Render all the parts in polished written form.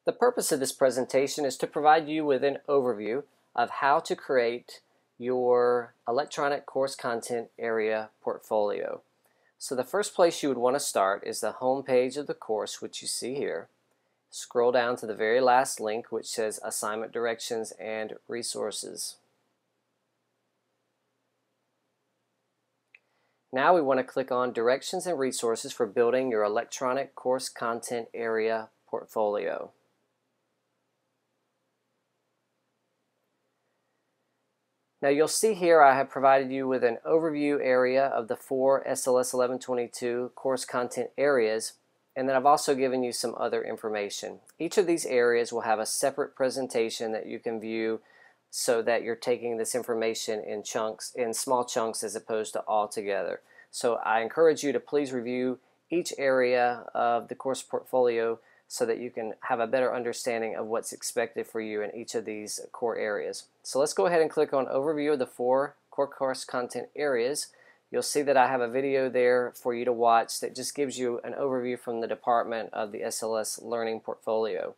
The purpose of this presentation is to provide you with an overview of how to create your electronic course content area portfolio. So the first place you would want to start is the home page of the course, which you see here. Scroll down to the very last link, which says Assignment Directions and Resources. Now we want to click on Directions and Resources for building your electronic course content area portfolio. Now you'll see here I have provided you with an overview area of the 4 SLS 1122 course content areas, and then I've also given you some other information. Each of these areas will have a separate presentation that you can view so that you're taking this information in chunks, in small chunks, as opposed to all together. So I encourage you to please review each area of the course portfolio so that you can have a better understanding of what's expected for you in each of these core areas. So let's go ahead and click on Overview of the 4 core course content areas. You'll see that I have a video there for you to watch that just gives you an overview from the department of the SLS Learning Portfolio.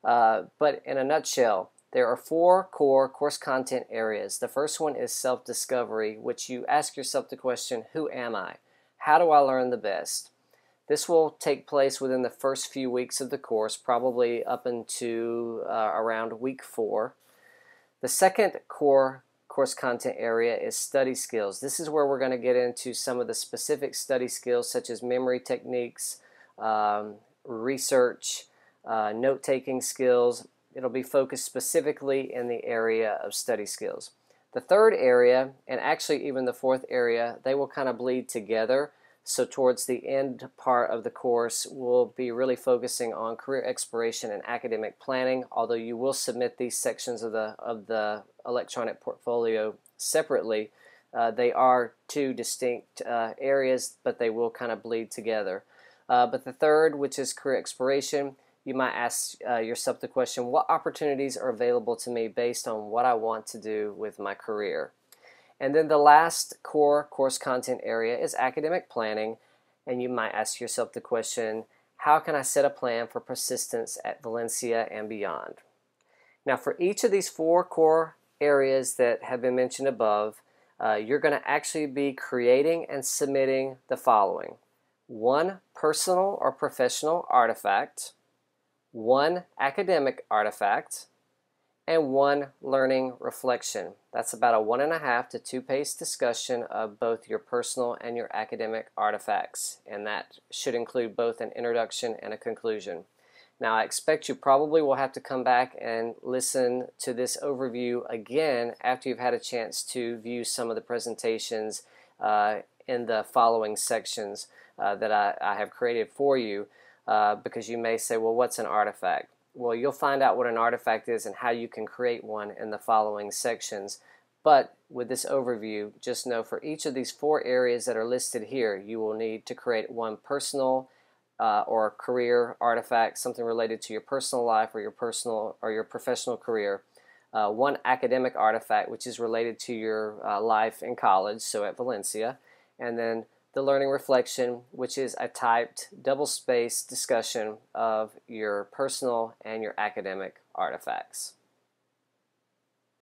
But in a nutshell, there are 4 core course content areas. The first one is self-discovery, which you ask yourself the question, who am I? How do I learn the best? This will take place within the first few weeks of the course, probably up into around week 4. The second core course content area is study skills. This is where we're going to get into some of the specific study skills such as memory techniques, research, note-taking skills. It'll be focused specifically in the area of study skills. The third area, and actually even the fourth area, they will kind of bleed together. So towards the end part of the course, we'll be really focusing on career exploration and academic planning, although you will submit these sections of the electronic portfolio separately. They are 2 distinct areas, but they will kind of bleed together. But the third, which is career exploration, you might ask yourself the question, what opportunities are available to me based on what I want to do with my career? And then the last core course content area is academic planning, and you might ask yourself the question, how can I set a plan for persistence at Valencia and beyond? Now for each of these 4 core areas that have been mentioned above, you're going to actually be creating and submitting the following: 1 personal or professional artifact, 1 academic artifact, and 1 learning reflection. That's about a 1.5 to 2-page discussion of both your personal and your academic artifacts, and that should include both an introduction and a conclusion. Now I expect you probably will have to come back and listen to this overview again after you've had a chance to view some of the presentations in the following sections that I have created for you, because you may say, well, what's an artifact? Well, you'll find out what an artifact is and how you can create one in the following sections. But with this overview, just know for each of these 4 areas that are listed here, you will need to create 1 personal or career artifact, something related to your personal life or your personal or your professional career. 1 academic artifact, which is related to your life in college, so at Valencia, and then the learning reflection, which is a typed double-spaced discussion of your personal and your academic artifacts.